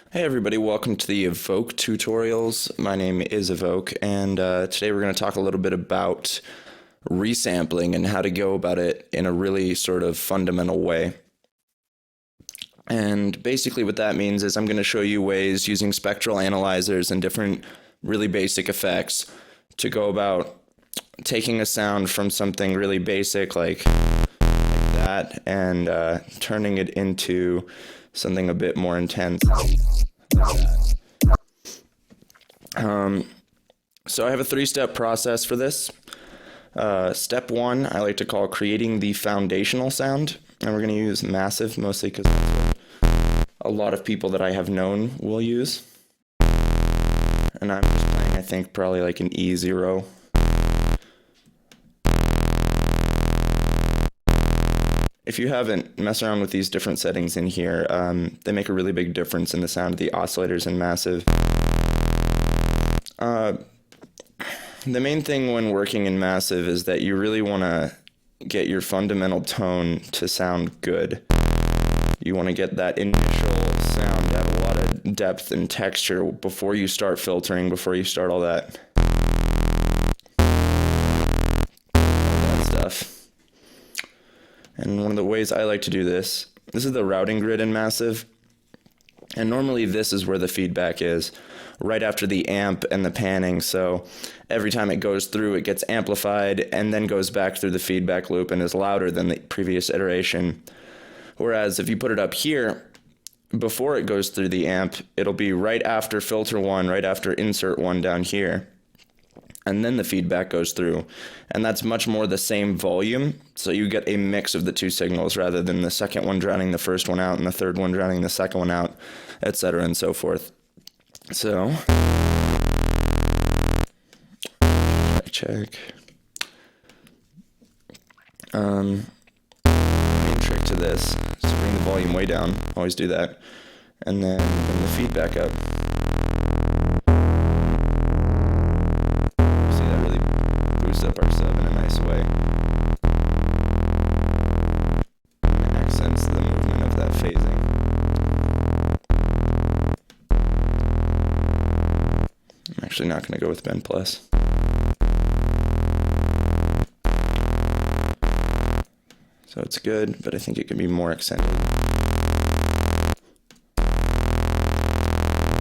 Hey everybody, welcome to the Evoke tutorials. My name is Evoke, and today we're going to talk a little bit about resampling and how to go about it in a really sort of fundamental way. And basically what that means is I'm going to show you ways using spectral analyzers and different really basic effects to go about taking a sound from something really basic like that and turning it into something a bit more intense. So I have a three-step process for this. Step one, I like to call creating the foundational sound, and we're going to use massive mostly because that's what a lot of people that I have known will use. And I'm just playing, I think, probably like an E0. If you haven't, mess around with these different settings in here. They make a really big difference in the sound of the oscillators in massive. The main thing when working in massive is that you really want to get your fundamental tone to sound good. You want to get that initial sound to have a lot of depth and texture before you start filtering, before you start all that stuff. And one of the ways I like to do this is the routing grid in massive. And normally this is where the feedback is, right after the amp and the panning. So every time it goes through, it gets amplified and then goes back through the feedback loop and is louder than the previous iteration. Whereas if you put it up here, before it goes through the amp, it'll be right after filter one, right after insert one down here. And then the feedback goes through. And that's much more the same volume, so you get a mix of the two signals rather than the second one drowning the first one out and the third one drowning the second one out, etc. and so forth. So, check. Main trick to this is to bring the volume way down, always do that, and then bring the feedback up. Up our sub in a nice way. And it accents the movement of that phasing. I'm actually not going to go with bend plus. So it's good, but I think it can be more accented.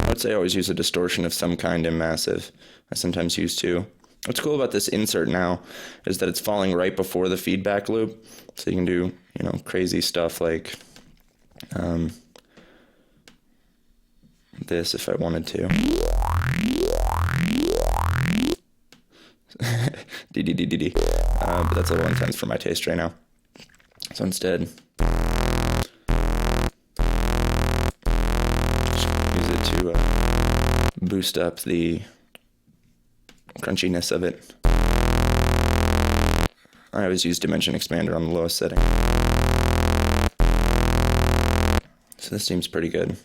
I would say always use a distortion of some kind in massive. I sometimes use two. What's cool about this insert now is that it's falling right before the feedback loop, so you can do, crazy stuff like this if I wanted to. D. But that's a little intense for my taste right now. So instead, use it to boost up the crunchiness of it. I always use dimension expander on the lowest setting. So this seems pretty good.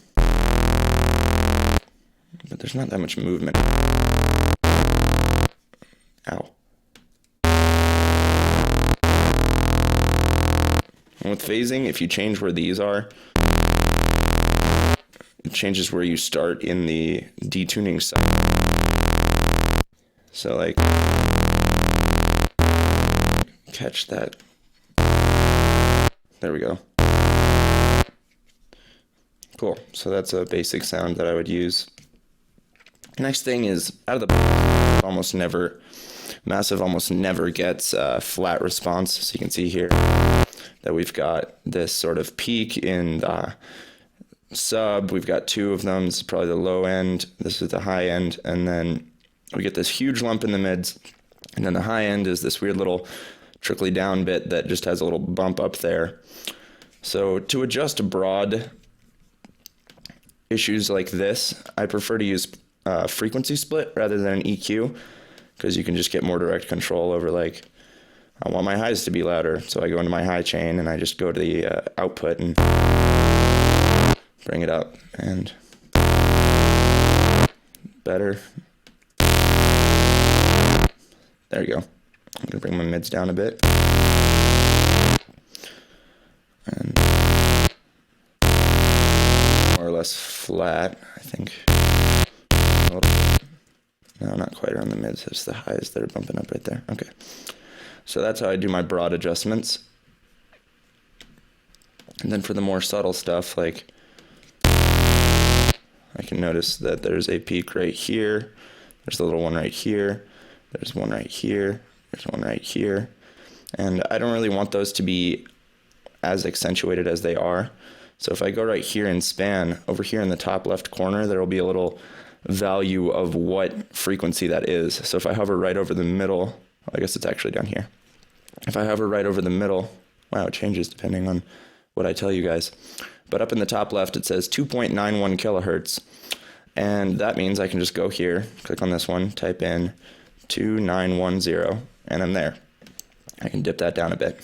But there's not that much movement. Ow. And with phasing, if you change where these are, it changes where you start in the detuning cycle. So catch that. There we go. Cool. So that's a basic sound that I would use. Next thing is, out of the box, massive almost never gets flat response. So you can see here that we've got this sort of peak in the sub. We've got two of them. This is probably the low end. This is the high end. And then we get this huge lump in the mids, and then the high end is this weird little trickly down bit that just has a little bump up there. So to adjust broad issues like this, I prefer to use frequency split rather than an EQ, because you can just get more direct control over, I want my highs to be louder, so I go into my high chain and I just go to the output and bring it up, and better. There you go. I'm going to bring my mids down a bit. And more or less less flat, I think. A little bit. No, not quite around the mids. It's the highs that are bumping up right there. Okay. So that's how I do my broad adjustments. And then for the more subtle stuff, like I can notice that there's a peak right here. There's a little one right here. There's one right here. There's one right here. And I don't really want those to be as accentuated as they are. So if I go right here and span, over here in the top left corner, there will be a little value of what frequency that is. So if I hover right over the middle, I guess it's actually down here. If I hover right over the middle, wow, it changes depending on what I tell you guys. But up in the top left, it says 2.91 kilohertz. And that means I can just go here, click on this one, type in 2910, and I'm there. I can dip that down a bit.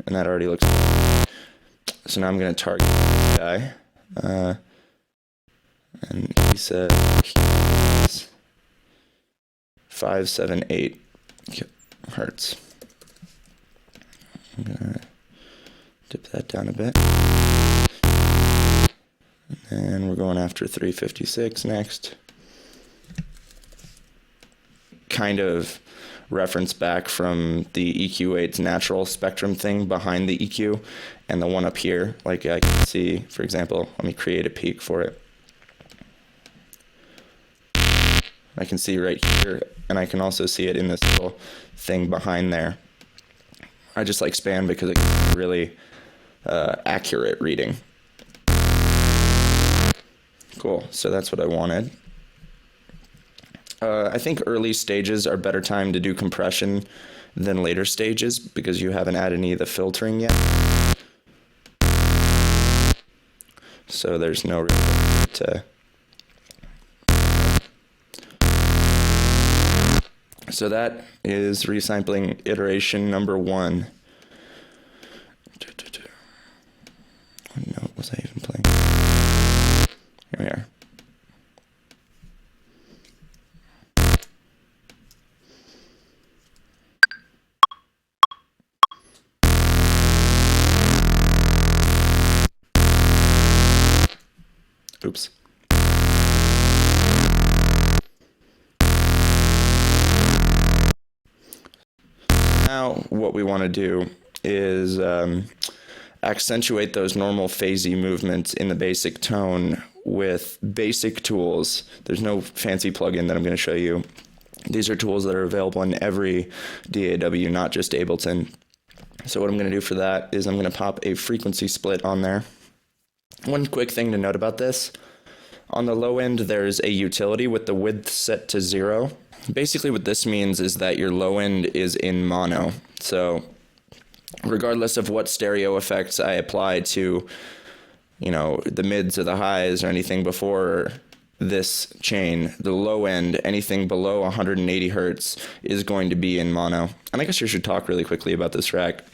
And that already looks good. So now I'm going to target this guy. And he said he's 578 hertz. I'm going to dip that down a bit. And we're going after 356 next. Kind of reference back from the EQ8's natural spectrum thing behind the EQ and the one up here. Like I can see, for example, let me create a peak for it. I can see right here, and I can also see it in this little thing behind there. I just like span because it gives a really accurate reading. Cool, so that's what I wanted. I think early stages are better time to do compression than later stages because you haven't added any of the filtering yet. So there's no real way to... So that is resampling iteration number 1. What note was I even playing? Here we are. Oops. Now what we want to do is accentuate those normal phasey movements in the basic tone with basic tools. There's no fancy plugin that I'm going to show you. These are tools that are available in every DAW, not just Ableton. So what I'm going to do for that is I'm going to pop a frequency split on there. One quick thing to note about this. On the low end, there's a utility with the width set to 0. Basically what this means is that your low end is in mono. So regardless of what stereo effects I apply to, you know, the mids or the highs or anything before this chain, the low end, anything below 180 hertz is going to be in mono. And I guess I should talk really quickly about this rack.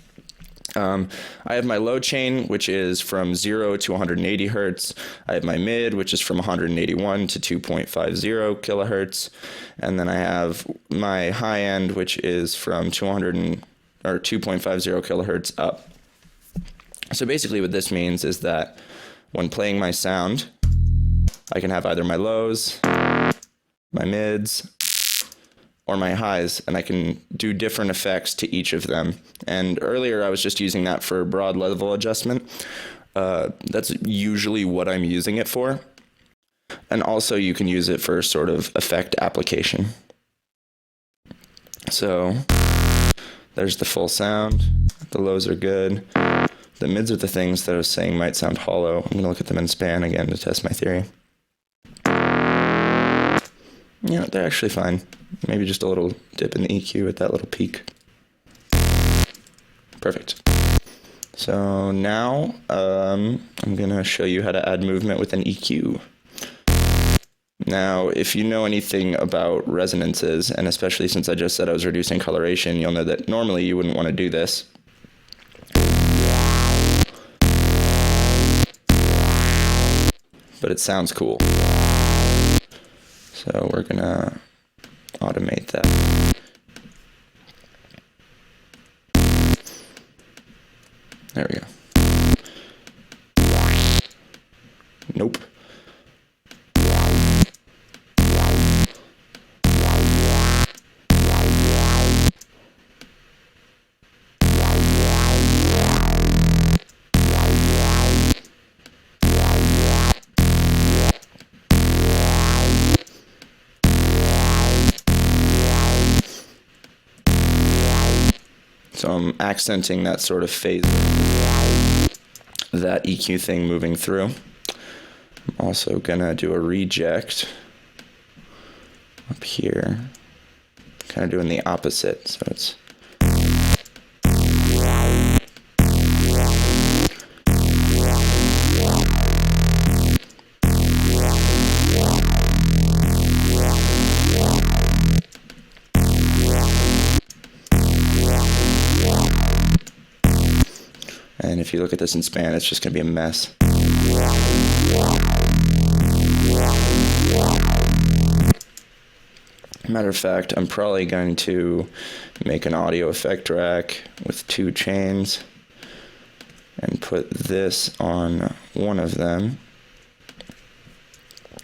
I have my low chain, which is from 0 to 180 hertz. I have my mid, which is from 181 to 2.50 kilohertz. And then I have my high end, which is from 2.50 kilohertz up. So basically what this means is that when playing my sound, I can have either my lows, my mids, or my highs, and I can do different effects to each of them. And earlier I was just using that for broad level adjustment. That's usually what I'm using it for. And also you can use it for sort of effect application. So there's the full sound. The lows are good. The mids are the things that I was saying might sound hollow. I'm going to look at them in span again to test my theory. Yeah, they're actually fine. Maybe just a little dip in the EQ at that little peak. Perfect. So now I'm going to show you how to add movement with an EQ. Now, if you know anything about resonances, and especially since I just said I was reducing coloration, you'll know that normally you wouldn't want to do this. But it sounds cool. So we're going to automate that. There we go. Nope. So I'm accenting that sort of phase, that EQ thing moving through. I'm also gonna do a reject up here, kind of doing the opposite, so it's and if you look at this in span, it's just going to be a mess. Matter of fact, I'm probably going to make an audio effect rack with 2 chains and put this on one of them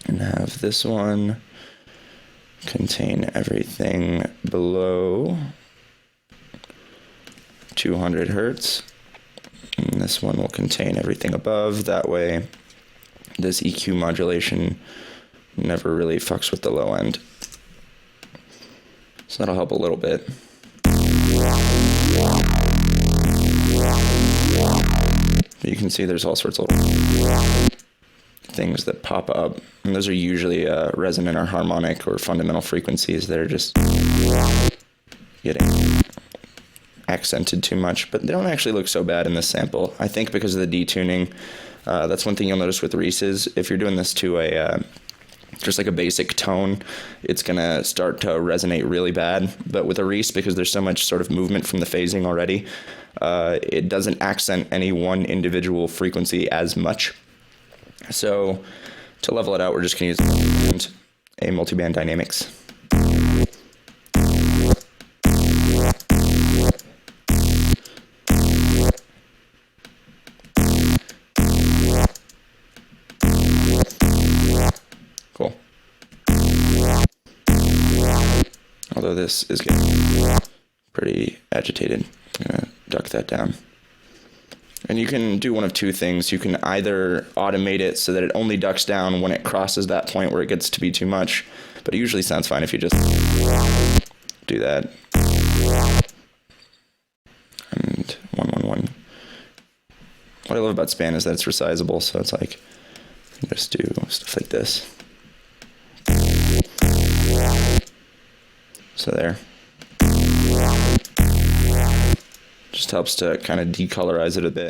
and have this one contain everything below 200 hertz. And this one will contain everything above. That way, this EQ modulation never really fucks with the low end. So that'll help a little bit. But you can see there's all sorts of little things that pop up. And those are usually resonant or harmonic or fundamental frequencies that are just getting accented too much, but they don't actually look so bad in this sample. I think because of the detuning, that's one thing you'll notice with Reese's. If you're doing this to a just like a basic tone, it's gonna start to resonate really bad. But with a Reese, because there's so much sort of movement from the phasing already, it doesn't accent any one individual frequency as much. So to level it out, we're just gonna use a multiband dynamics. Cool. Although this is getting pretty agitated, I'm gonna duck that down. And you can do one of 2 things. You can either automate it so that it only ducks down when it crosses that point where it gets to be too much, but it usually sounds fine if you just do that. And 111. What I love about span is that it's resizable, so it's like, you can just do stuff like this. So there. Just helps to kind of decolorize it a bit.